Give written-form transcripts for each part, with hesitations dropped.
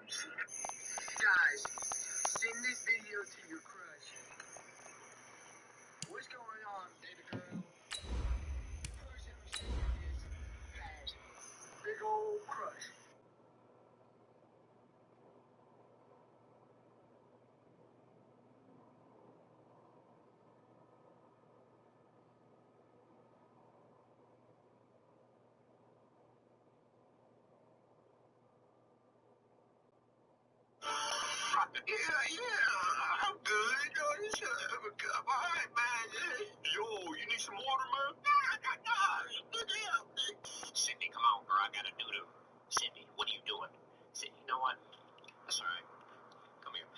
Guys, send this video to your crush. What's going on, baby girl? Person who sent you this has big old crush. Yeah, I'm good. All right, man. Yo, you need some water, man? Sydney, come on, girl. I gotta do the. Sydney, what are you doing? Sydney, you know what? That's all right. Come here.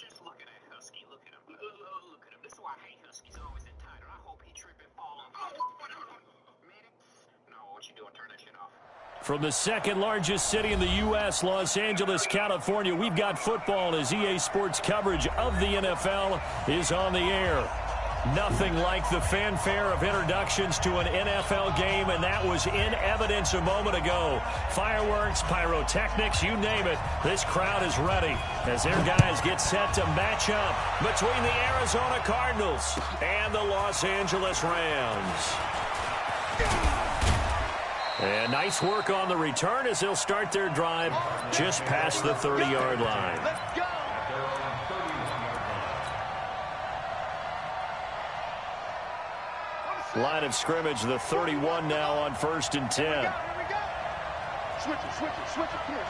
Just look at that husky. Look at him. Look at him. This is why I hate huskies always in tighter. I hope he trip and fall on. No, what you doing? Turn that shit off. From the second largest city in the U.S., Los Angeles, California, we've got football as EA Sports coverage of the NFL is on the air. Nothing like the fanfare of introductions to an NFL game, and that was in evidence a moment ago. Fireworks, pyrotechnics, you name it. This crowd is ready as their guys get set to match up between the Arizona Cardinals and the Los Angeles Rams. And nice work on the return as they'll start their drive just past the 30-yard line. Let's go! Line of scrimmage, the 31 now on 1st and 10. Here we go. Switch it. Here.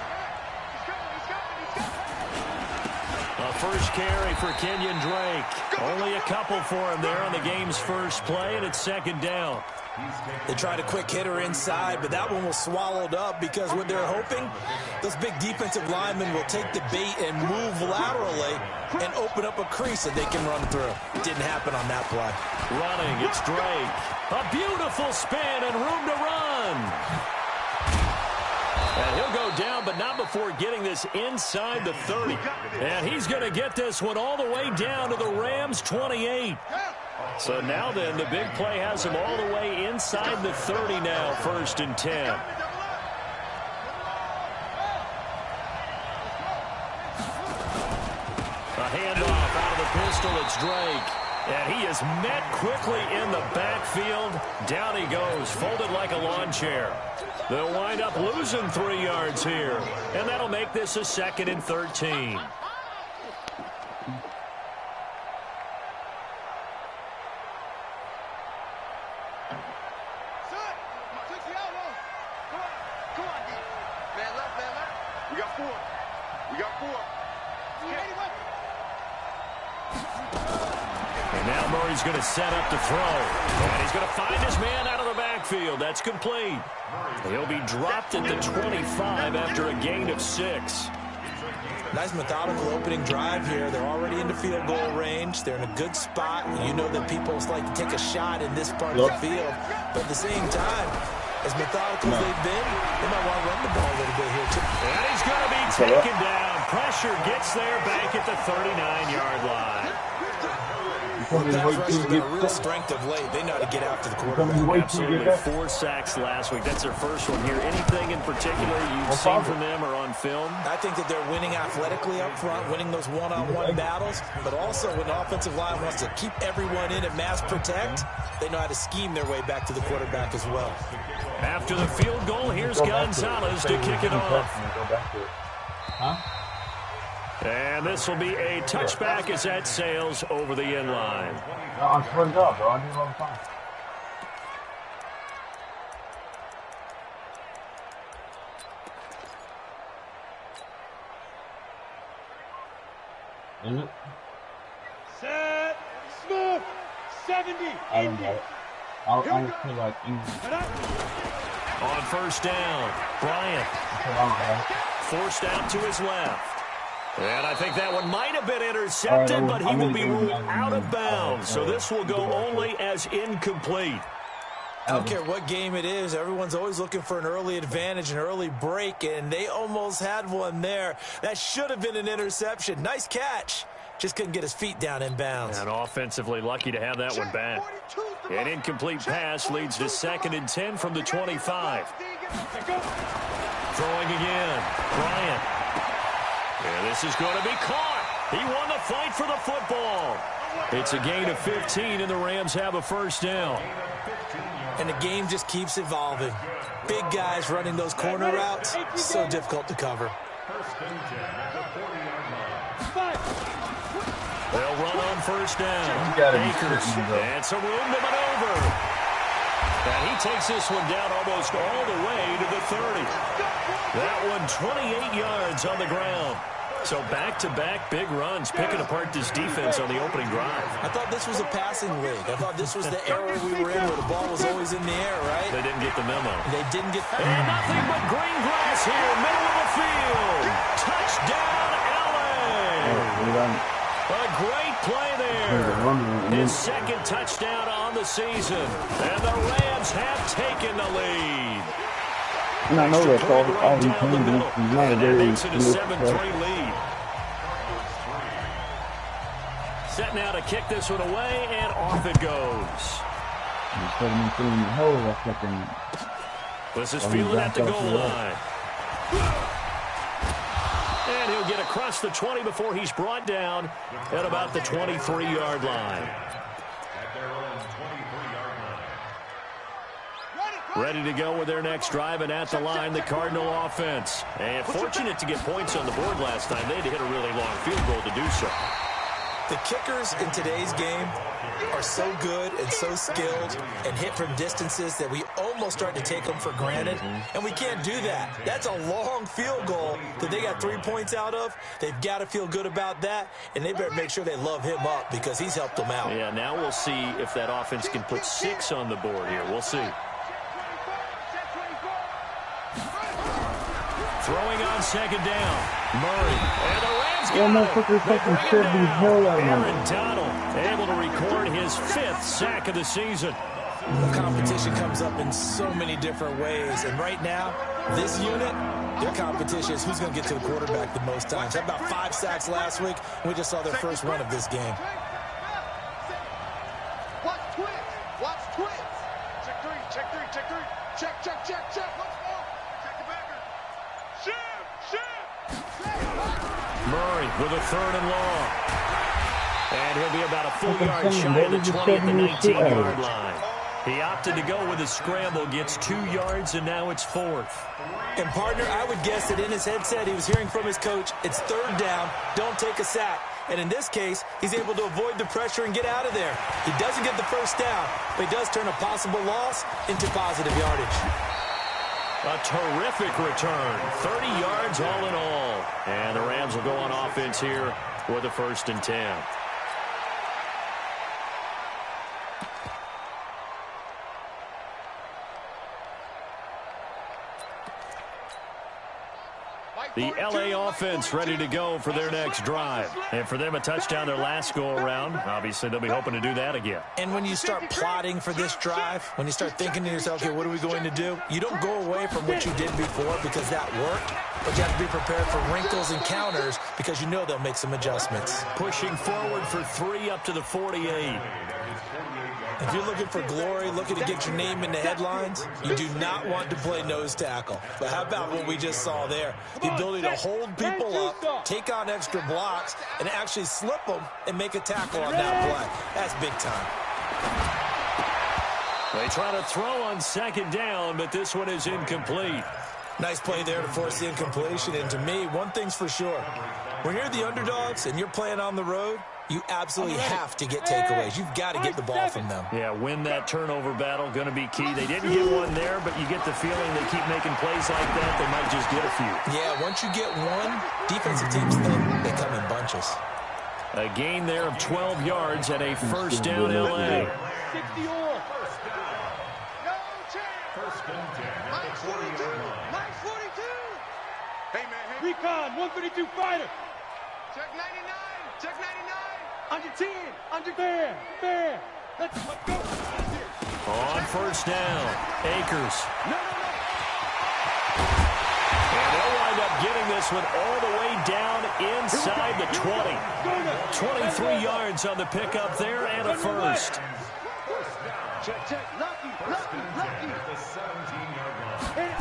A first carry for Kenyon Drake. Only a couple for him there on the game's first play, and it's 2nd down. They tried a quick hitter inside, but that one was swallowed up because what they're hoping, those big defensive linemen will take the bait and move laterally and open up a crease that they can run through. Didn't happen on that play. Running, it's Drake. A beautiful spin and room to run. And he'll go down, but not before getting this inside the 30. And he's going to get this one all the way down to the Rams' 28. So now then, the big play has him all the way inside the 30 now, 1st and 10. A handoff out of the pistol, it's Drake. And he is met quickly in the backfield. Down he goes, folded like a lawn chair. They'll wind up losing 3 yards here. And that'll make this a 2nd and 13. He's going to set up to throw. And he's going to find his man out of the backfield. That's complete. He'll be dropped at the 25 after a gain of 6. Nice methodical opening drive here. They're already into field goal range. They're in a good spot. You know that people like to take a shot in this part of the field. But at the same time, as methodical as they've been, they might want to run the ball a little bit here too. And he's going to be taken down. Pressure gets there back at the 39-yard line. Well, that's rushers got a real strength of late. They know how to get after the quarterback. Absolutely. 4 sacks last week. That's their first one here. Anything in particular you've seen from them or on film? I think that they're winning athletically up front, winning those one-on-one battles, but also when the offensive line wants to keep everyone in and mass protect, they know how to scheme their way back to the quarterback as well. After the field goal, here's Gonzalez to kick it off. And this will be a touchback as that sails over the end line. No, I'm sweating up, bro. I do it all the time. Is it? Set. Smooth. 70. I don't get it. I just feel like easy. On 1st down, Bryant. Forced out to his left. And I think that one might have been intercepted, but he will be ruled out of bounds. So this will go only as incomplete. I don't care what game it is. Everyone's always looking for an early advantage, an early break, and they almost had one there. That should have been an interception. Nice catch. Just couldn't get his feet down in bounds. And offensively lucky to have that one back. An incomplete pass leads to 2nd and 10 from the 25. Throwing again. Bryant. And this is going to be caught. He won the fight for the football. It's a gain of 15, and the Rams have a first down. And the game just keeps evolving. Big guys running those corner routes, so difficult to cover. They'll run on first down. Akers, and some room to maneuver. And he takes this one down almost all the way to the 30. That one 28 yards on the ground. So back-to-back big runs, picking apart this defense on the opening drive. I thought this was a passing league. I thought this was the era we were in where the ball was always in the air, right? They didn't get the memo. They didn't get... And nothing but green grass here, middle of the field. Touchdown, L.A. A great play there. His second touchdown on the season. And the Rams have taken the lead. And I know that's all he can do. He's not a very makes it a 7-3 lead. Set now to kick this one away, and off it goes. Instead of me filling the hole, I fucking... This is fielded at the goal line. And he'll get across the 20 before he's brought down at about the 23-yard line. Ready to go with their next drive, and at the line, the Cardinal offense. And fortunate to get points on the board last time. They had to hit a really long field goal to do so. The kickers in today's game are so good and so skilled and hit from distances that we almost start to take them for granted, and we can't do that. That's a long field goal that they got 3 points out of. They've got to feel good about that, and they better make sure they love him up because he's helped them out. Yeah, now we'll see if that offense can put 6 on the board here. We'll see. Throwing on second down. Murray. And the Rams get Aaron Donald able to record his 5th sack of the season. Well, competition comes up in so many different ways. And right now, this unit, their competition is who's going to get to the quarterback the most times. Had about 5 sacks last week. We just saw their first one of this game. Watch twins. Watch twins. Check 3. Check 3. Check 3. Check, check, check, check. Once more. Check the backer. Murray with a 3rd and long. And he'll be about a full yard shy of the 20 at the 19-yard line. He opted to go with a scramble, gets 2 yards, and now it's 4th. And, partner, I would guess that in his headset he was hearing from his coach, it's 3rd down, don't take a sack. And in this case, he's able to avoid the pressure and get out of there. He doesn't get the first down, but he does turn a possible loss into positive yardage. A terrific return. 30 yards all in all. And the Rams will go on offense here with a 1st and 10. The L.A. offense ready to go for their next drive. And for them, a touchdown their last go-around. Obviously, they'll be hoping to do that again. And when you start plotting for this drive, when you start thinking to yourself, okay, what are we going to do? You don't go away from what you did before because that worked, but you have to be prepared for wrinkles and counters because you know they'll make some adjustments. Pushing forward for 3 up to the 48. If you're looking for glory, looking to get your name in the headlines, you do not want to play nose tackle. But how about what we just saw there? The ability to hold people up, take on extra blocks, and actually slip them and make a tackle on that play. That's big time. They try to throw on second down, but this one is incomplete. Nice play there to force the incompletion. And to me, one thing's for sure. When you're the underdogs and you're playing on the road, you absolutely have to get takeaways. You've got to get the ball from them. Yeah, win that turnover battle, going to be key. They didn't get one there, but you get the feeling they keep making plays like that, they might just get a few. Yeah, once you get one, defensive teams, they come in bunches. A gain there of 12 yards and a 1st down L.A. 60 or. First and 10. Nice 42. Nice 42. Hey, man. Hey. Recon, 132 fighter. Check 99. Check 99. Under 10. Under fair. Let's go. On 1st down, Akers. No. And they'll wind up getting this one all the way down inside the 20. 23 yards on the pickup there and a 1st. Check. Lucky. The 17-yard line.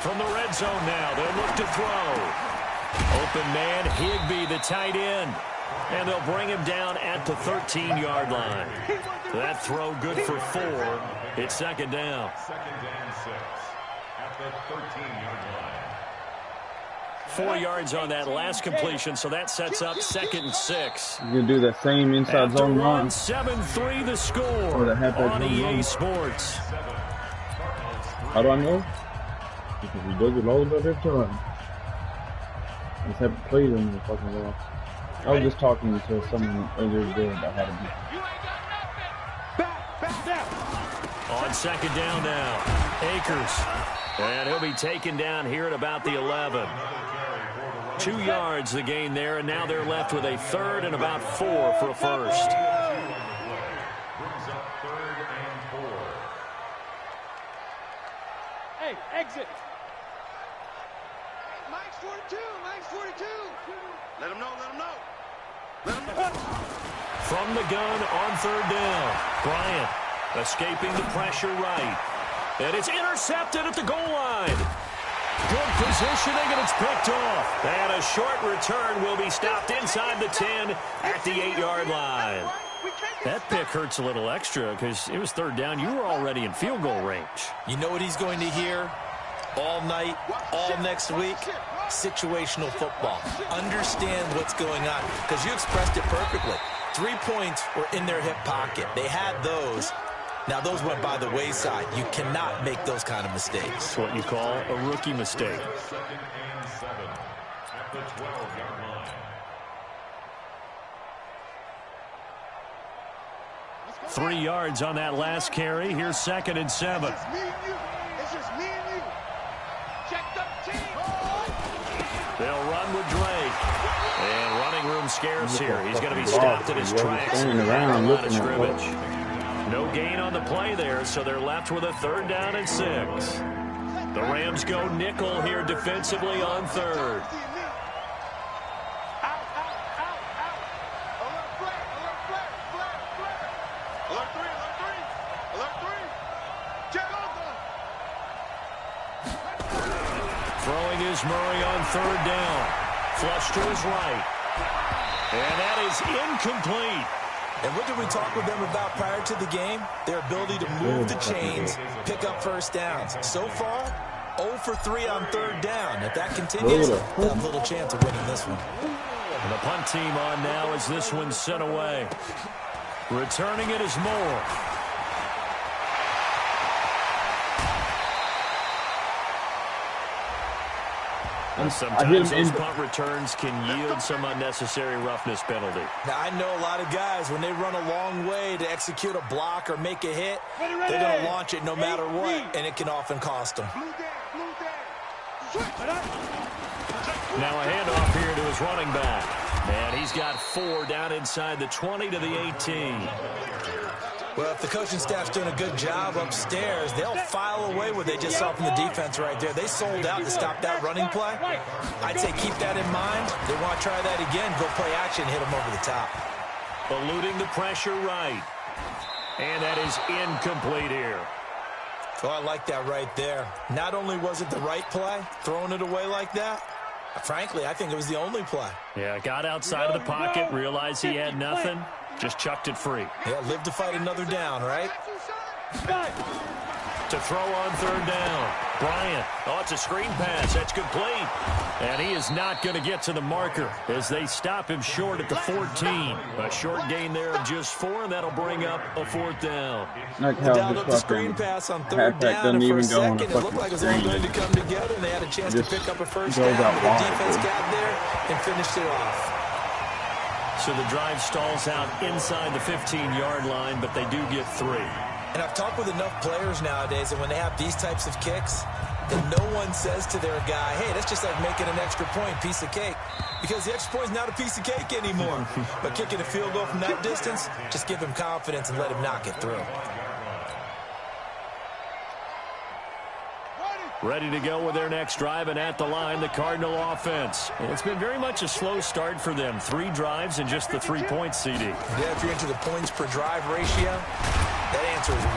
From the red zone now, they'll look to throw. Open man, Higbee, the tight end. And they'll bring him down at the 13-yard line. That throw good for 4. It's second down. Second down 6 at the 13-yard line. 4 yards on that last completion, so that sets up 2nd and 6. You can do that same inside zone run. 7-3 the score on EA Sports. How do I know? Because he does it all the every time. I just haven't played him the fucking well. I was just talking to someone earlier today about how to be. On second down now, Akers. And he'll be taken down here at about the 11. 2 yards the gain there, and now they're left with a 3rd and about 4 for a first. Brings up 3rd and 4. Hey, exit. Mike's 42. Mike's 42. Let him know. Let him know. Let him know. From the gun on 3rd down, Bryant escaping the pressure right. And it's intercepted at the goal line. Good positioning, and it's picked off. And a short return will be stopped inside the 10 at the 8-yard line. That pick hurts a little extra because it was 3rd down. You were already in field goal range. You know what he's going to hear all night, all next week? Situational football. Understand what's going on, because you expressed it perfectly. 3 points were in their hip pocket. They had those. Now, those went by the wayside. You cannot make those kind of mistakes. That's what you call a rookie mistake. 2nd and 7 at the 12-yard line. 3 yards on that last carry. Here's 2nd and 7. It's just me and you. Check the team. They'll run with Drake. And running room scarce here. He's going to be stopped in his tracks. Standing around looking at what. No gain on the play there, so they're left with a 3rd down and 6. The Rams go nickel here defensively on 3rd. Throwing is Murray on 3rd down. Flush to his right. And that is incomplete. And what did we talk with them about prior to the game? Their ability to move the chains, pick up first downs. So far, 0 for 3 on 3rd down. If that continues, they'll have little chance of winning this one. And the punt team on now as this one's sent away. Returning it is Moore. And sometimes those punt returns can yield some unnecessary roughness penalty. Now, I know a lot of guys, when they run a long way to execute a block or make a hit, they're going to launch it no matter what, and it can often cost them. Now a handoff here to his running back. And he's got 4 down inside the 20 to the 18. Well, if the coaching staff's doing a good job upstairs, they'll file away what they just saw from the defense right there. They sold out to stop that running play. I'd say keep that in mind. They want to try that again, go play action, hit them over the top. Eluding the pressure right. And that is incomplete here. Oh, I like that right there. Not only was it the right play, throwing it away like that, frankly, I think it was the only play. Yeah, got outside of the pocket, realized he had nothing, just chucked it free. Yeah, live to fight another down, right? To throw on 3rd down. Bryant. Oh, it's a screen pass. That's complete. And he is not going to get to the marker as they stop him short at the 14. A short gain there of just 4, and that'll bring up a 4th down. Dialed up the screen pass on 3rd down, and for a second, it looked like it was all going to come together, and they had a chance to pick up a first down. The defense got there and finished it off. So the drive stalls out inside the 15-yard line, but they do get 3. And I've talked with enough players nowadays that when they have these types of kicks, that no one says to their guy, hey, that's just like making an extra point, piece of cake. Because the extra point is not a piece of cake anymore. But kicking a field goal from that distance, just give him confidence and let him knock it through. Ready to go with their next drive, and at the line, the Cardinal offense. It's been very much a slow start for them. 3 drives and just the 3 points, CD. Yeah, if you're into the points per drive ratio, that answer is 1.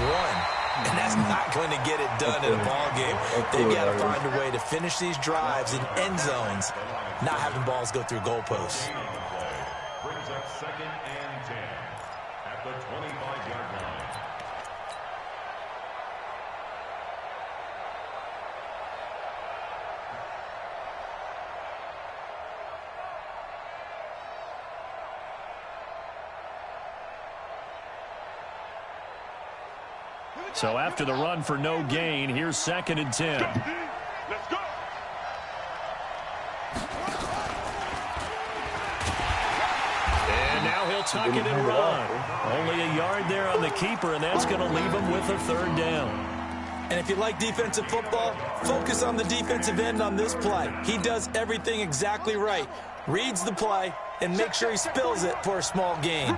And that's not going to get it done in a ball game. They've got to find a way to finish these drives in end zones, not having balls go through goalposts. Brings up 2nd and 10 at the 25-yard line. So after the run for no gain, here's 2nd and 10. Let's go. And now he'll tuck it and run. Only a yard there on the keeper, and that's going to leave him with a 3rd down. And if you like defensive football, focus on the defensive end on this play. He does everything exactly right. Reads the play and makes sure he spills it for a small gain.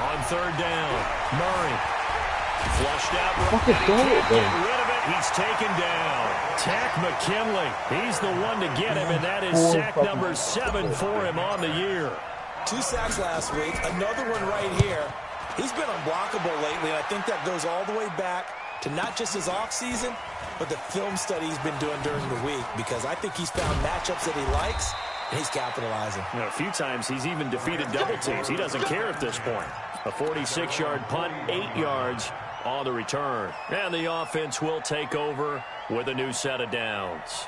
On 3rd down, Murray. Flushed out. Fucking throw it, Get rid of it. He's taken down. Tack McKinley. He's the one to get him, and that is sack number 7 for him on the year. 2 sacks last week, another one right here. He's been unblockable lately, and I think that goes all the way back to not just his offseason, but the film study he's been doing during the week, because I think he's found matchups that he likes, and he's capitalizing. You know, a few times he's even defeated double teams. He doesn't care at this point. A 46-yard punt, 8 yards on the return. And the offense will take over with a new set of downs.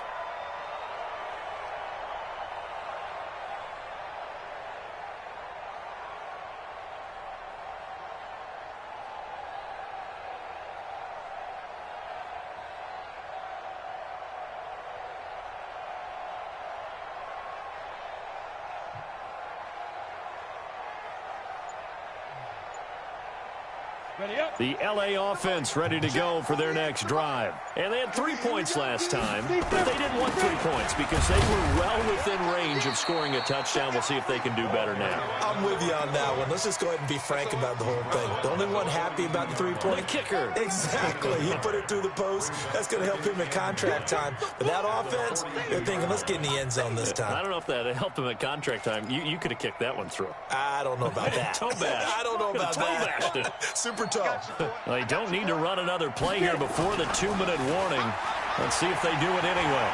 The L.A. offense ready to go for their next drive. And they had 3 points last time, but they didn't want 3 points because they were well within range of scoring a touchdown. We'll see if they can do better now. I'm with you on that one. Let's just go ahead and be frank about the whole thing. The only one happy about the 3-point? The kicker. Exactly. He put it through the post. That's going to help him in contract time. But that offense, they're thinking, let's get in the end zone this time. I don't know if that helped him at contract time. You could have kicked that one through. I don't know about that. Toe bash. I don't know about that. Super toe. They don't need to run another play here before the 2-minute warning. Let's see if they do it anyway.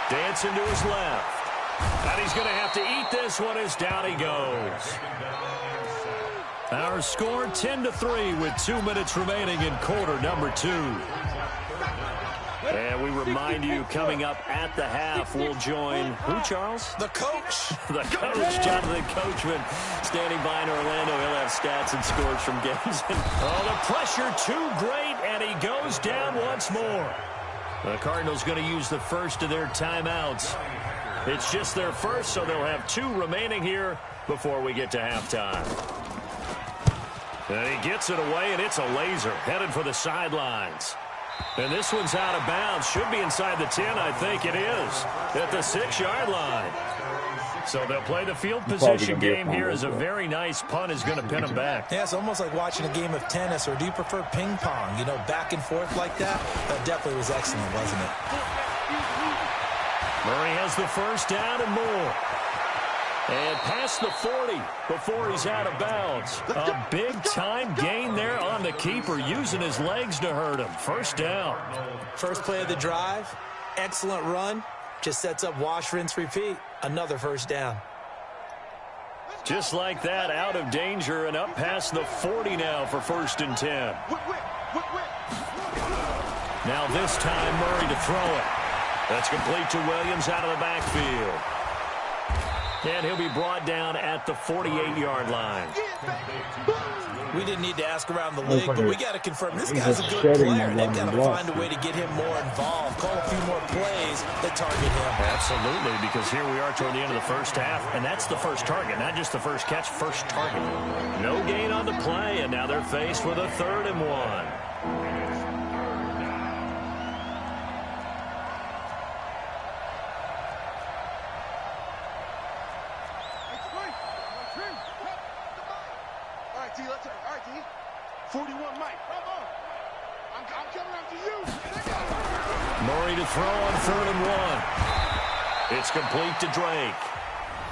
Dancing to his left. And he's going to have to eat this one as down he goes. Our score 10-3 with 2 minutes remaining in quarter number 2. And we remind you, coming up at the half, we'll join who, Charles? The coach. The coach, Jonathan Coachman, standing by in Orlando. He'll have stats and scores from games. Oh, the pressure too great, and he goes down once more. The Cardinals going to use the first of their timeouts. It's just their first, so they'll have 2 remaining here before we get to halftime. And he gets it away, and it's a laser headed for the sidelines. And this one's out of bounds. Should be inside the 10, I think it is, at the 6-yard line. So they'll play the field position game here as a very nice punt is going to pin them back. Yeah, it's almost like watching a game of tennis, or do you prefer ping pong? You know, back and forth like that? That definitely was excellent, wasn't it? Murray has the first down and more. And past the 40 before he's out of bounds. A big-time gain there on the keeper, using his legs to hurt him. First down. First play of the drive. Excellent run. Just sets up wash, rinse, repeat. Another first down. Just like that, out of danger and up past the 40 now for 1st and 10. Now this time, Murray to throw it. That's complete to Williams out of the backfield. And he'll be brought down at the 48-yard line. We didn't need to ask around the league, but we got to confirm this guy's a good player. They've got to find a way to get him more involved, call a few more plays that target him. Absolutely, because here we are toward the end of the first half, and that's the first target, not just the first catch, first target. No gain on the play, and now they're faced with a 3rd and 1. I'm coming after you. Murray to throw on 3rd and 1. It's complete to Drake.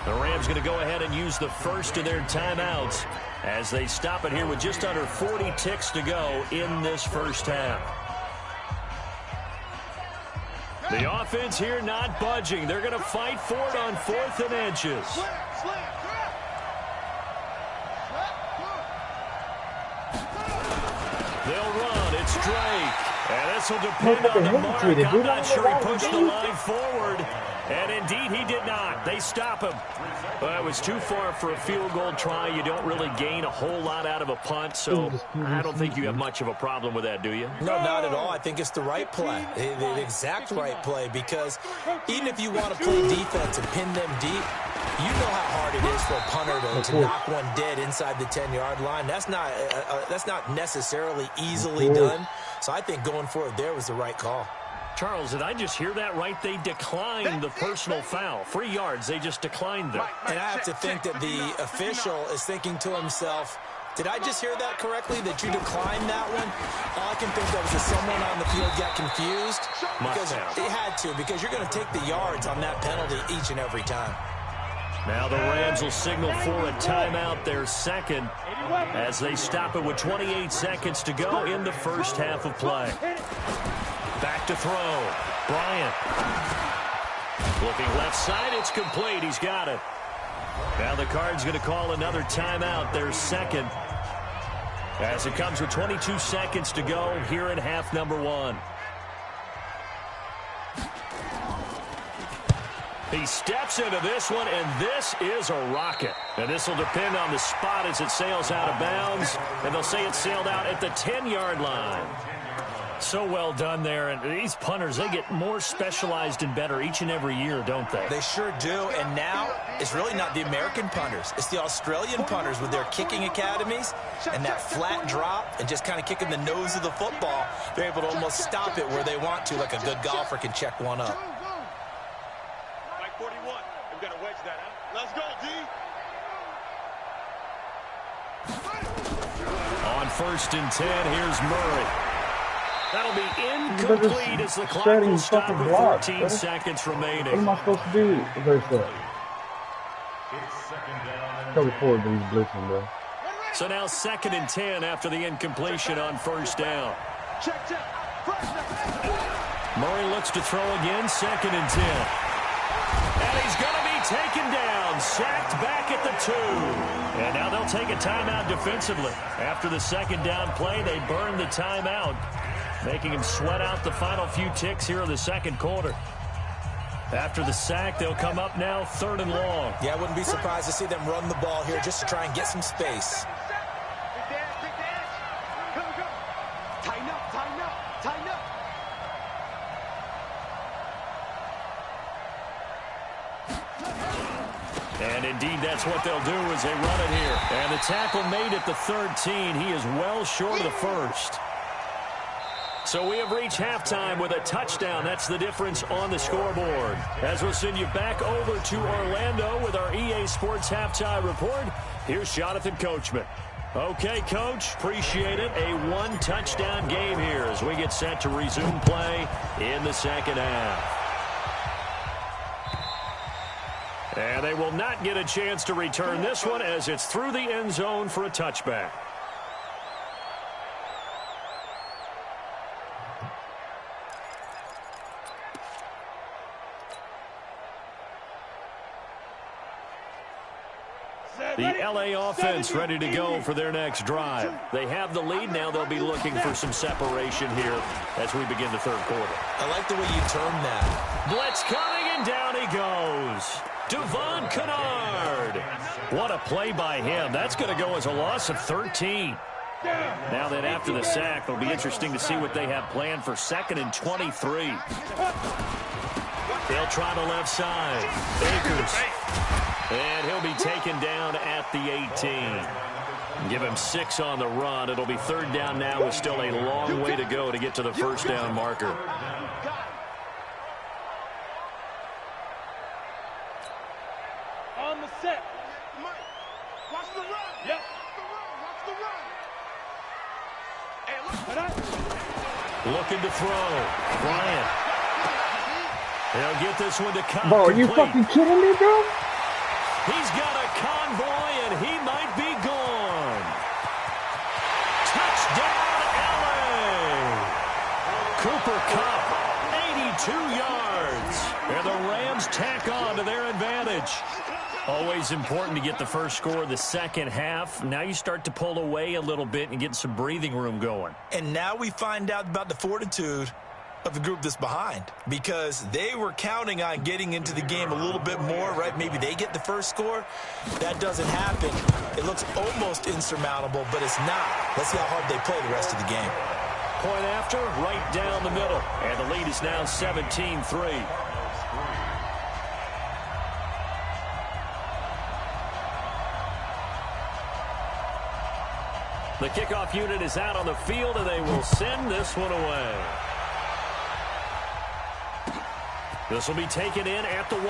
The Rams going to go ahead and use the first of their timeouts as they stop it here with just under 40 ticks to go in this first half. The offense here not budging. They're going to fight for it on 4th and inches. They'll run. It's Drake. And this will depend on the mark. I'm not sure he pushed the line forward. And indeed, he did not. They stop him. Well, it was too far for a field goal try. You don't really gain a whole lot out of a punt, so I don't think you have much of a problem with that, do you? No, not at all. I think it's the right play, the exact right play, because even if you want to play defense and pin them deep, you know how hard it is for a punter to knock one dead inside the 10-yard line. That's not necessarily easily done. So I think going for it there was the right call. Charles, did I just hear that right? They declined the personal foul. 3 yards, they just declined them. And I have to think that the official is thinking to himself, did I just hear that correctly, that you declined that one? All I can think of is that someone on the field got confused. Because it had to, because you're going to take the yards on that penalty each and every time. Now the Rams will signal for a timeout, their second, as they stop it with 28 seconds to go in the first half of play. Back to throw. Bryant. Looking left side. It's complete. He's got it. Now the Cards going to call another timeout, their second, as it comes with 22 seconds to go here in half number 1. He steps into this one, and this is a rocket. And this will depend on the spot as it sails out of bounds. And they'll say it sailed out at the 10-yard line. So well done there. And these punters, they get more specialized and better each and every year, don't they? They sure do. And now it's really not the American punters. It's the Australian punters with their kicking academies and that flat drop and just kind of kicking the nose of the football. They're able to almost stop it where they want to, like a good golfer can check one up. Like 41. We've got to wedge that out. Let's go, D. On 1st and 10, here's Murray. That'll be incomplete as the clock will stop with 14 seconds remaining. What am I supposed to do with their stuff? Cover forward, but he's blitzing, bro. So now 2nd and 10 after the incompletion on 1st down. Murray looks to throw again, 2nd and 10. And he's going to be taken down, sacked back at the 2. And now they'll take a timeout defensively. After the 2nd down play, they burn the timeout, making him sweat out the final few ticks here in the 2nd quarter. After the sack, they'll come up now 3rd and long. Yeah, I wouldn't be surprised to see them run the ball here just to try and get some space. Tighten up, tighten up, tighten up. And indeed, that's what they'll do as they run it here. And the tackle made at the 13. He is well short of the 1st. So we have reached halftime with a touchdown. That's the difference on the scoreboard. As we'll send you back over to Orlando with our EA Sports Halftime Report, here's Jonathan Coachman. Okay, Coach, appreciate it. A 1-touchdown game here as we get set to resume play in the 2nd half. And they will not get a chance to return this one as it's through the end zone for a touchback. The LA offense ready to go for their next drive. They have the lead. Now they'll be looking for some separation here as we begin the 3rd quarter. I like the way you termed that. Blitz coming, and down he goes. Devon Kennard. What a play by him. That's going to go as a loss of 13. Now that after the sack, it'll be interesting to see what they have planned for 2nd and 23. They'll try the left side. Akers. And he'll be taken down at the 18. Give him 6 on the run. It'll be 3rd down now with still a long way to go to get to the 1st down marker. On the set. Watch the run. Yep. Watch the run. Watch the run. Hey, look. Looking to throw. Bryant. He'll get this one to Cobb. Bro, are you fucking kidding me, bro? He's got a convoy, and he might be gone. Touchdown, LA! Cooper Kupp, 82 yards. And the Rams tack on to their advantage. Always important to get the first score of the second half. Now you start to pull away a little bit and get some breathing room going. And now we find out about the fortitude of the group that's behind, because they were counting on getting into the game a little bit more, right? Maybe they get the first score. That doesn't happen. It looks almost insurmountable, but it's not. Let's see how hard they play the rest of the game. Point after, right down the middle. And the lead is now 17-3. The kickoff unit is out on the field, and they will send this one away. This will be taken in at the 1.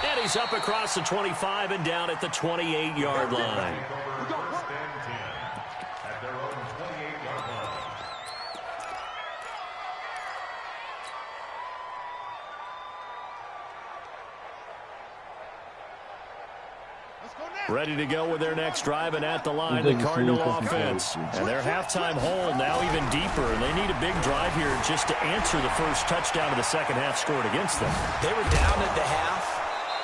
And he's up across the 25 and down at the 28-yard line. At their own 28-yard line. Ready to go with their next drive, and at the line, the Cardinal offense. And their halftime hole now even deeper, and they need a big drive here just to answer the first touchdown of the second half scored against them. They were down at the half.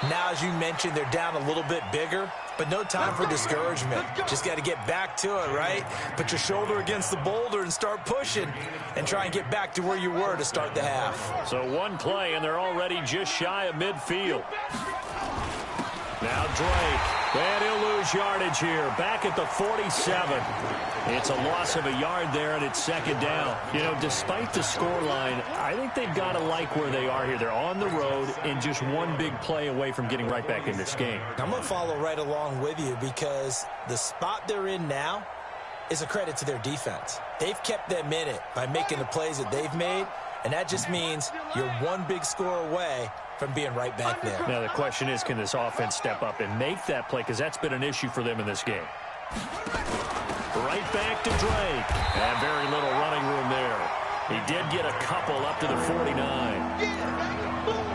Now, as you mentioned, they're down a little bit bigger, but no time for discouragement. Just got to get back to it, right? Put your shoulder against the boulder and start pushing and try and get back to where you were to start the half. So one play, and they're already just shy of midfield. Now Drake, and he'll lose yardage here, back at the 47. It's a loss of a yard there, and it's second down. You know, despite the scoreline, I think they've got to like where they are here. They're on the road and just one big play away from getting right back in this game. I'm going to follow right along with you, because the spot they're in now is a credit to their defense. They've kept them in it by making the plays that they've made, and that just means you're one big score away from being right back there. Now the question is, can this offense step up and make that play, because that's been an issue for them in this game. Right back to Drake, and very little running room there. He did get a couple up to the 49.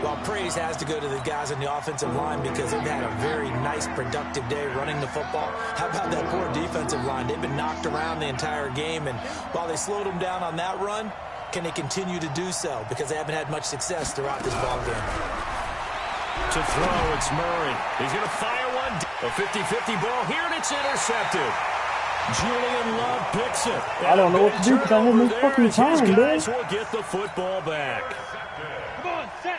Well, praise has to go to the guys on the offensive line, because they've had a very nice, productive day running the football. How about that poor defensive line? They've been knocked around the entire game, and while they slowed them down on that run, can they continue to do so? Because they haven't had much success throughout this ballgame. To throw, it's Murray. He's going to fire one. A 50-50 ball here, and it's intercepted. Julian Love picks it. I don't know what to do because I have no fucking time, His man. guys will get the football back.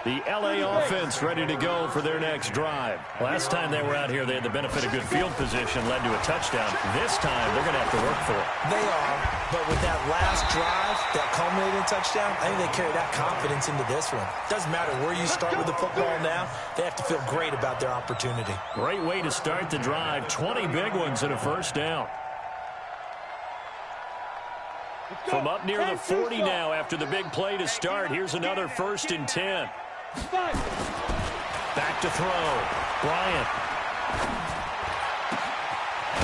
The LA offense ready to go for their next drive. Last time they were out here, they had the benefit of good field position, led to a touchdown. This time, they're going to have to work for it. They are, but with that last drive, that culminating touchdown, I think they carry that confidence into this one. Doesn't matter where you start with the football now, they have to feel great about their opportunity. Great way to start the drive. 20 big ones and a first down. From up near the 40 now after the big play to start. Here's another 1st and 10. Back to throw. Bryant.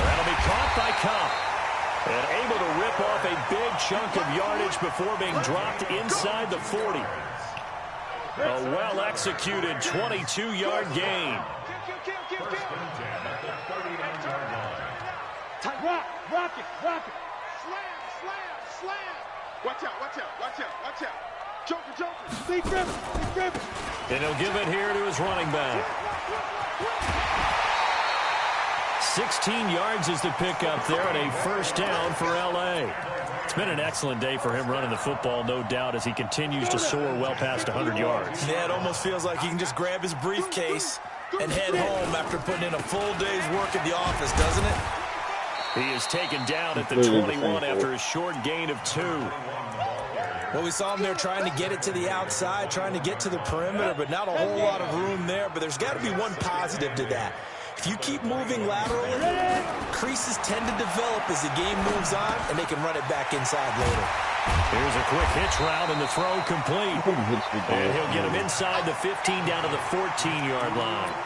That'll be caught by Kupp. And able to rip off a big chunk of yardage before being dropped inside the 40. A well-executed 22-yard gain. Rock it. Slam. Watch out. Joker. Steve Griffin. And he'll give it here to his running back. 16 yards is the pickup there, and a first down for L.A. It's been an excellent day for him running the football, no doubt, as he continues to soar well past 100 yards. Yeah, it almost feels like he can just grab his briefcase and head home after putting in a full day's work at the office, doesn't it? He is taken down at the 21 after a short gain of 2. Well, we saw him there trying to get it to the outside, trying to get to the perimeter, but not a whole lot of room there. But there's got to be one positive to that. If you keep moving laterally, creases tend to develop as the game moves on, and they can run it back inside later. Here's a quick hitch route, and the throw complete. And he'll get him inside the 15 down to the 14-yard line.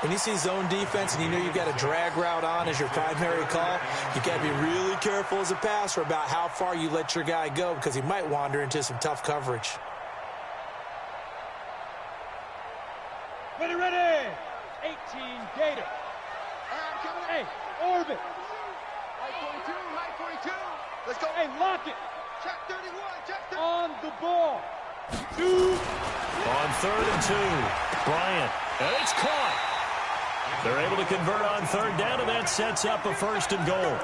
When you see zone defense and you know you've got a drag route on as your primary call, you've got to be really careful as a passer about how far you let your guy go because he might wander into some tough coverage. Ready, ready. 18 Gator. Hey, orbit. High 42. Let's go. Hey, lock it. Check 31. Check 31. On the ball. 2. On 3rd and 2. Bryant. And it's caught. They're able to convert on 3rd down, and that sets up a 1st and goal.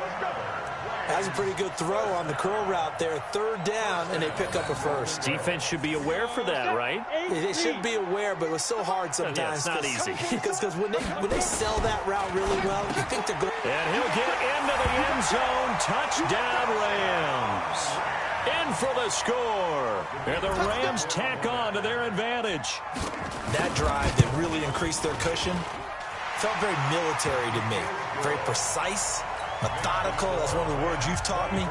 That's a pretty good throw on the curl route there. 3rd down, and they pick up a 1st. Defense should be aware for that, right? They should be aware, but it was so hard sometimes. Yeah, it's not easy. Because when they sell that route really well, you think they're good. And he'll get into the end zone. Touchdown, Rams. In for the score. And the Rams tack on to their advantage. That drive that really increased their cushion felt very military to me. Very precise, methodical. That's one of the words you've taught me.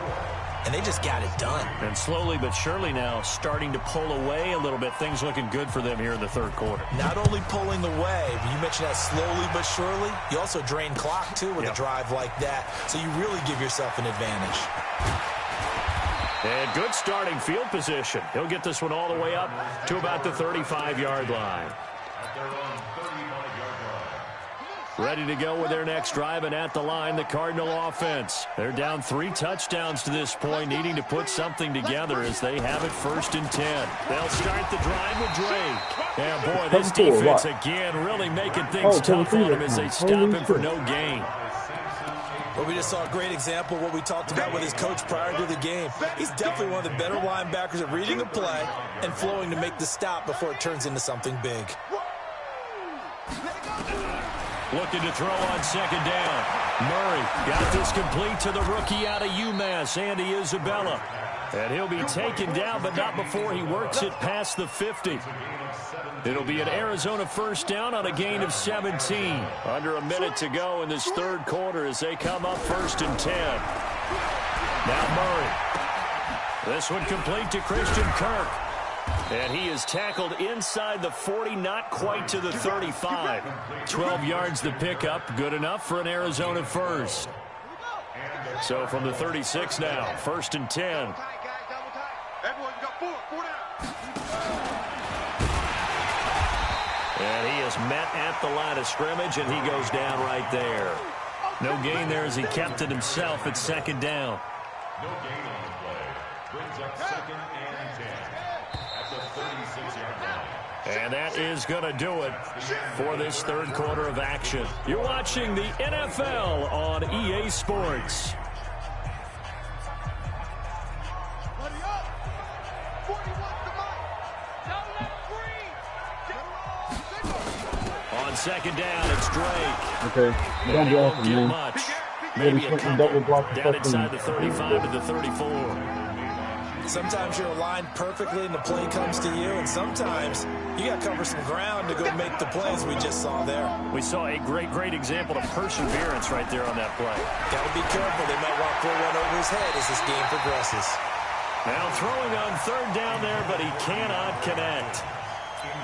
And they just got it done. And slowly but surely now starting to pull away a little bit. Things looking good for them here in the 3rd quarter. Not only pulling away, but you mentioned that slowly but surely. You also drain clock, too, with a drive like that. So you really give yourself an advantage. And good starting field position. He'll get this one all the way up to about the 35-yard line. Ready to go with their next drive, and at the line, the Cardinal offense. They're down 3 touchdowns to this point, needing to put something together as they have it 1st and 10. They'll start the drive with Drake. And boy, this defense again really making things tough on them as they stop him for no gain. Well, we just saw a great example of what we talked about with his coach prior to the game. He's definitely one of the better linebackers at reading a play and flowing to make the stop before it turns into something big. Looking to throw on 2nd down. Murray got this complete to the rookie out of UMass, Andy Isabella. And he'll be taken down, but not before he works it past the 50. It'll be an Arizona 1st down on a gain of 17. Under a minute to go in this 3rd quarter as they come up 1st and 10. Now Murray. This one complete to Christian Kirk. And he is tackled inside the 40, not quite to the 35. 12 yards the pickup, good enough for an Arizona 1st. So from the 36 now, 1st and 10. Everyone got 4 down. And he is met at the line of scrimmage, and he goes down right there. No gain there as he kept it himself at 2nd down. No gain on the play. Brings up 2nd and 10 at the 36-yard line. And that is going to do it for this 3rd quarter of action. You're watching the NFL on EA Sports. On 2nd down, it's Drake. Okay, don't block him, man. Much. Maybe a double block down inside the 35 to the 34. Sometimes you're aligned perfectly and the play comes to you, and sometimes you got to cover some ground to go make the plays we just saw there. We saw a great example of perseverance right there on that play. Got to be careful. They might want to throw one over his head as this game progresses. Now throwing on 3rd down there, but he cannot connect.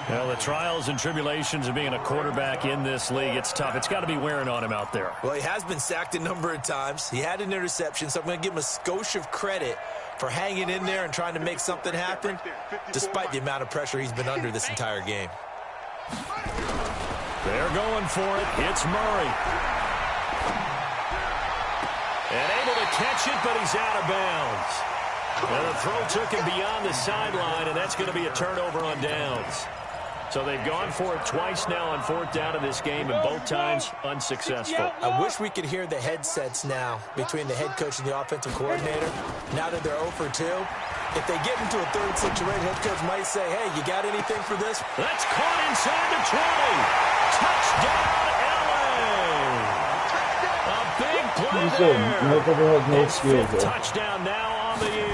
Well, the trials and tribulations of being a quarterback in this league, it's tough. It's got to be wearing on him out there. Well, he has been sacked a number of times. He had an interception, so I'm going to give him a skosh of credit for hanging in there and trying to make something happen, despite the amount of pressure he's been under this entire game. They're going for it. It's Murray. And able to catch it, but he's out of bounds. And the throw took him beyond the sideline, and that's going to be a turnover on downs. So they've gone for it twice now on 4th down in this game, and both times unsuccessful. I wish we could hear the headsets now between the head coach and the offensive coordinator. Now that they're 0 for 2, if they get into a 3rd situation, head coach might say, hey, you got anything for this? That's caught inside the 20. Touchdown, LA! A big play there. Has no His 5th touchdown now on the year.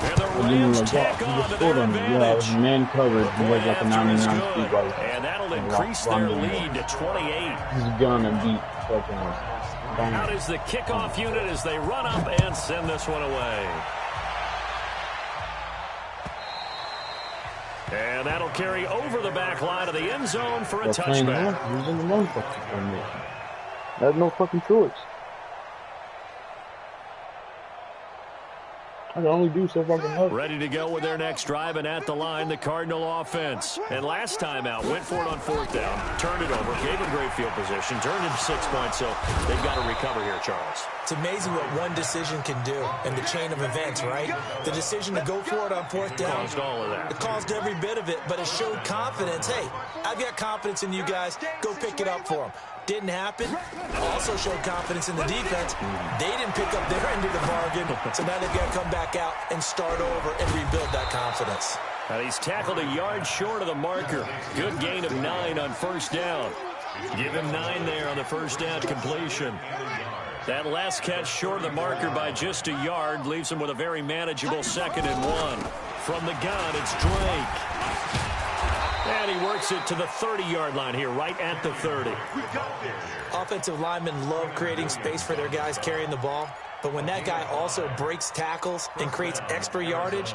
And the Rams tack on to their advantage. Yeah, it was man coverage. He was like a 99 speed right. And that'll increase their lead to 28. He's gonna beat fucking Out is the kickoff unit as they run up and send this one away. And that'll carry over the back line of the end zone for a touchback. He's in the motherfucking formation. That's no fucking choice. I can only do so fucking much. Ready to go with their next drive, and at the line, the Cardinal offense. And last time out, went for it on 4th down, turned it over, gave them great field position, turned into 6 points, so they've got to recover here, Charles. It's amazing what one decision can do in the chain of events, right? The decision to go for it on 4th down. Caused all of that. It caused every bit of it, but it showed confidence. Hey, I've got confidence in you guys. Go pick it up for them. Didn't happen. Also showed confidence in the defense. They didn't pick up their end of the bargain, so now they've got to come back out and start over and rebuild that confidence. He's tackled a yard short of the marker. Good gain of 9 on 1st down. Give him 9 there on the 1st down completion. That last catch short of the marker by just a yard leaves him with a very manageable 2nd and 1. From the gun, it's Drake. And he works it to the 30-yard line here, right at the 30. Offensive linemen love creating space for their guys carrying the ball, but when that guy also breaks tackles and creates extra yardage,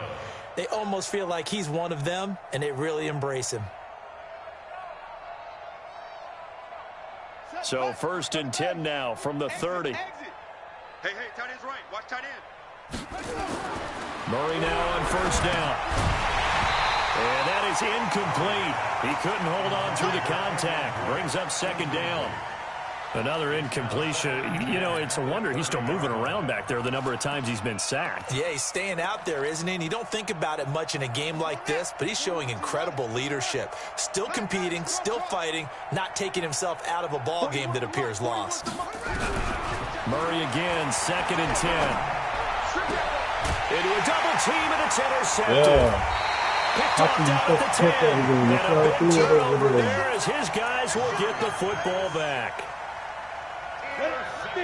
they almost feel like he's one of them, and they really embrace him. So 1st and 10 now from the 30. Hey, tight end's right. Watch tight end. Murray now on 1st down. And that is incomplete. He couldn't hold on through the contact. Brings up 2nd down. Another incompletion. You know, it's a wonder he's still moving around back there the number of times he's been sacked. Yeah, he's staying out there, isn't he? And you don't think about it much in a game like this, but he's showing incredible leadership. Still competing, still fighting, not taking himself out of a ball game that appears lost. Murray again, 2nd and 10. Into a double team, and it's intercepted. Yeah. Picked off down at the 10. And a big turnover there as his guys will get the football back.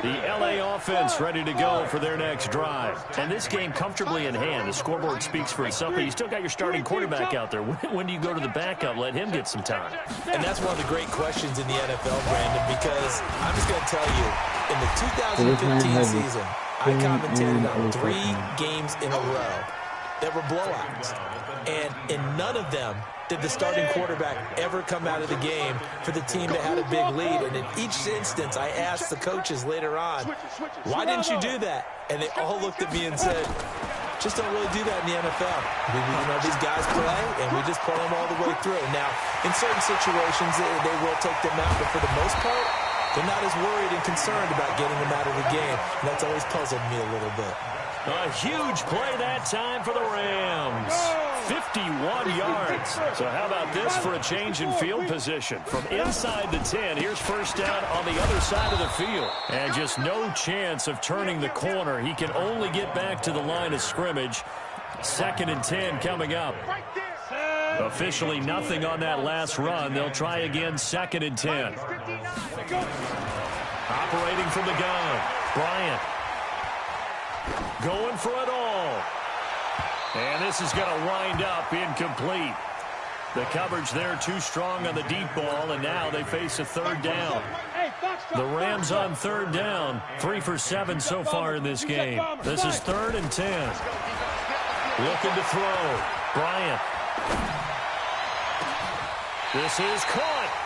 The LA offense ready to go for their next drive. And this game comfortably in hand. The scoreboard speaks for itself, but you still got your starting quarterback out there. When do you go to the backup? Let him get some time. And that's one of the great questions in the NFL, Brandon, because I'm just going to tell you, in the 2015 season, I commentated on 3 games in a row that were blowouts. And in none of them did the starting quarterback ever come out of the game for the team that had a big lead. And in each instance, I asked the coaches later on, why didn't you do that? And they all looked at me and said, just don't really do that in the NFL. You know, these guys play, and we just play them all the way through. Now, in certain situations, they will take them out, but for the most part, they're not as worried and concerned about getting them out of the game. And that's always puzzled me a little bit. A huge play that time for the Rams. 51 yards. So how about this for a change in field position? From inside the 10, here's 1st down on the other side of the field. And just no chance of turning the corner. He can only get back to the line of scrimmage. 2nd and 10 coming up. Officially nothing on that last run. They'll try again, 2nd and 10. Operating from the gun, Bryant. Going for it all. And this is going to wind up incomplete. The coverage there too strong on the deep ball, and now they face a 3rd down. The Rams on 3rd down, 3 for 7 so far in this game. This is 3rd and 10. Looking to throw. Bryant. This is caught.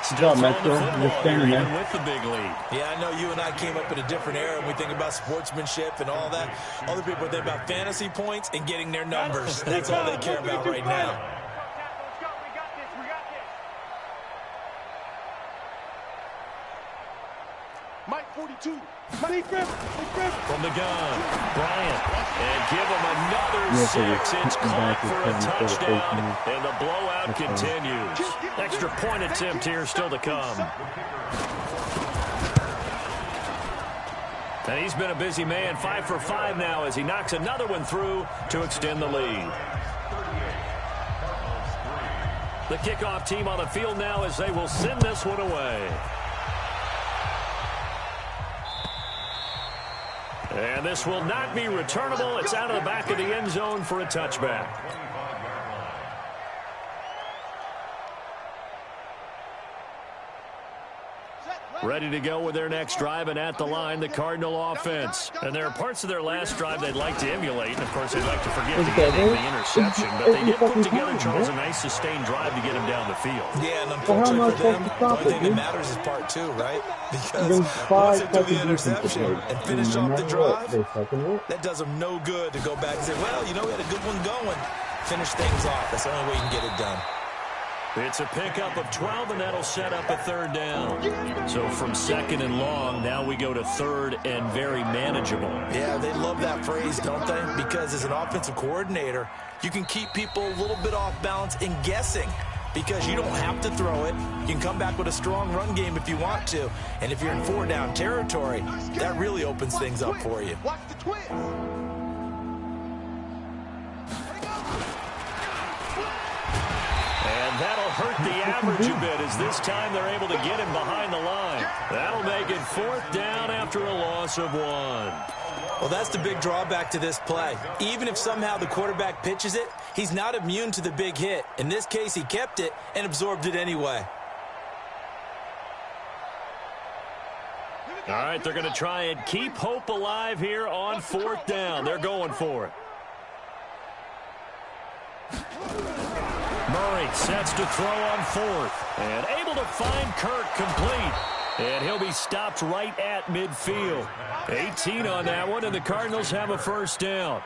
Still throwing the football here, even with the big lead. Yeah, I know you and I came up in a different era, and we think about sportsmanship and all that. Other people think about fantasy points and getting their numbers. That's all they care about right now. Mike 42. From the gun, Bryant. And give him another 6. It's caught for a touchdown, and the blowout continues. Extra point attempt here still to come. And he's been a busy man, 5 for 5 now as he knocks another one through to extend the lead. The kickoff team on the field now as they will send this one away. And this will not be returnable. It's out of the back of the end zone for a touchback. Ready to go with their next drive, and at the line, the Cardinal offense. And there are parts of their last drive they'd like to emulate, and of course they'd like to forget the ending, the interception. But they did put together, Charles, a nice sustained drive to get him down the field. Yeah, and unfortunately for them, the only thing that matters is part two, right? Because once they do the interception and finish off the drive, that does them no good to go back and say, well, you know, we had a good one going. Finish things off. That's the only way you can get it done. It's a pickup of 12, and that'll set up a third down. So from second and long, now we go to third and very manageable. Yeah, they love that phrase, don't they? Because as an offensive coordinator, you can keep people a little bit off balance and guessing because you don't have to throw it. You can come back with a strong run game if you want to. And if you're in four-down territory, that really opens things up for you. Watch the twist. And that'll hurt the average a bit as this time they're able to get him behind the line. That'll make it fourth down after a loss of 1. Well, that's the big drawback to this play. Even if somehow the quarterback pitches it, he's not immune to the big hit. In this case, he kept it and absorbed it anyway. All right, they're going to try and keep hope alive here on fourth down. They're going for it. Murray sets to throw on fourth and able to find Kirk complete. And he'll be stopped right at midfield. 18 on that one, and the Cardinals have a first down.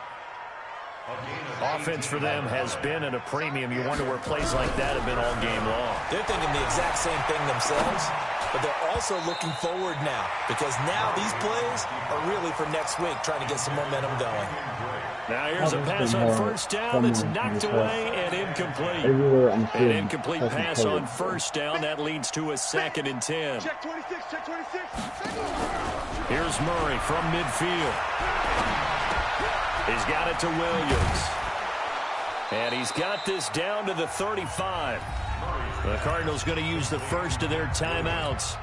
Offense for them has been at a premium. You wonder where plays like that have been all game long. They're thinking the exact same thing themselves, but they're also looking forward now because now these plays are really for next week, trying to get some momentum going. Now here's a pass on first down that's knocked away and incomplete. An incomplete pass on first down. That leads to a 2nd and 10. Check 26, check 26. Here's Murray from midfield. He's got it to Williams. And he's got this down to the 35. The Cardinals going to use the first of their timeouts,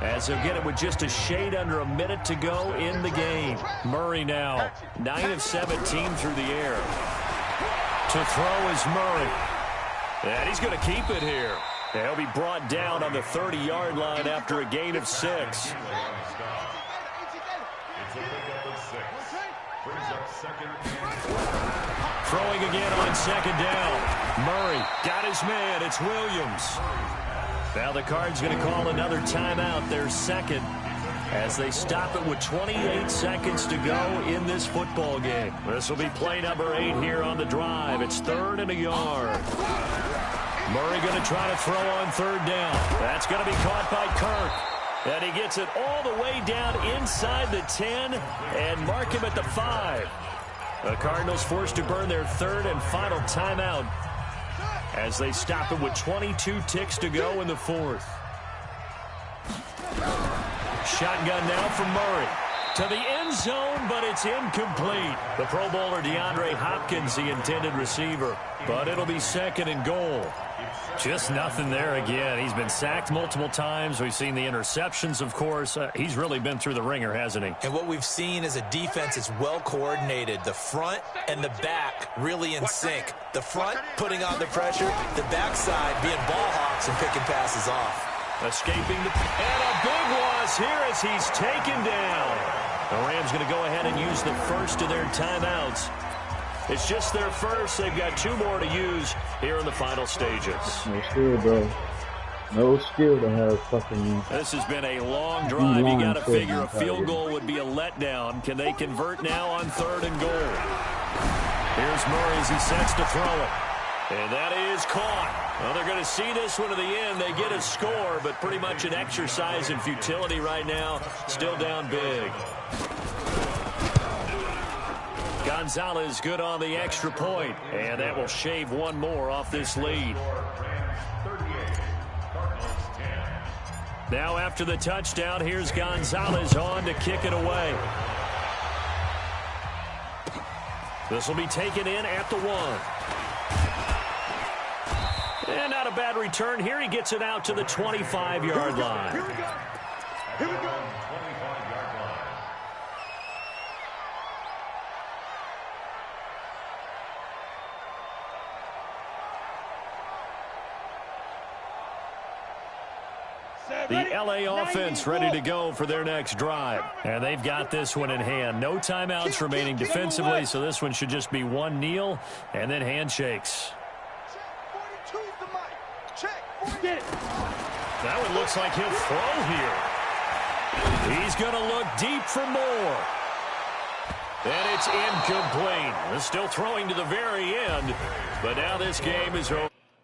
as they'll get it with just a shade under a minute to go in the game. Murray now, 9 of 17 through the air. To throw is Murray. And he's going to keep it here. He'll be brought down on the 30-yard line after a gain of 6. It's a pickup of 6. Brings up second and 4. Throwing again on second down. Murray got his man. It's Williams. Now the Cards going to call another timeout, their second, as they stop it with 28 seconds to go in this football game. This will be play number 8 here on the drive. It's 3rd and a yard. Murray going to try to throw on third down. That's going to be caught by Kirk. And he gets it all the way down inside the 10 and mark him at the 5. The Cardinals forced to burn their 3rd and final timeout as they stop it with 22 ticks to go in the 4th. Shotgun now from Murray. To the end zone, but it's incomplete. The Pro Bowler DeAndre Hopkins, the intended receiver. But it'll be 2nd and goal. Just nothing there again. He's been sacked multiple times. We've seen the interceptions, of course. He's really been through the ringer, hasn't he? And what we've seen is a defense that's well coordinated. The front and the back really in sync. The front putting on the pressure. The backside being ball hawks and picking passes off. Escaping the... And a big loss here as he's taken down. The Rams going to go ahead and use the first of their timeouts. It's just their first. They've got 2 more to use here in the final stages. No skill, bro. No skill to have fucking... This has been a long drive. You got to figure a field goal would be a letdown. Can they convert now on 3rd and goal? Here's Murray as he sets to throw it. And that is caught. Well, they're going to see this one to the end. They get a score, but pretty much an exercise in futility right now. Still down big. Gonzalez good on the extra point, and that will shave 1 more off this lead. Now after the touchdown, here's Gonzalez on to kick it away. This will be taken in at the 1. And not a bad return. Here he gets it out to the 25-yard line. Here we go. Here we go. 25-yard line. Set. The LA offense ready to go for their next drive. And they've got this one in hand. No timeouts remaining defensively, so this one should just be one kneel and then handshakes. That one looks like he'll throw here. He's going to look deep for more. And it's incomplete. They're still throwing to the very end, but now this game is over.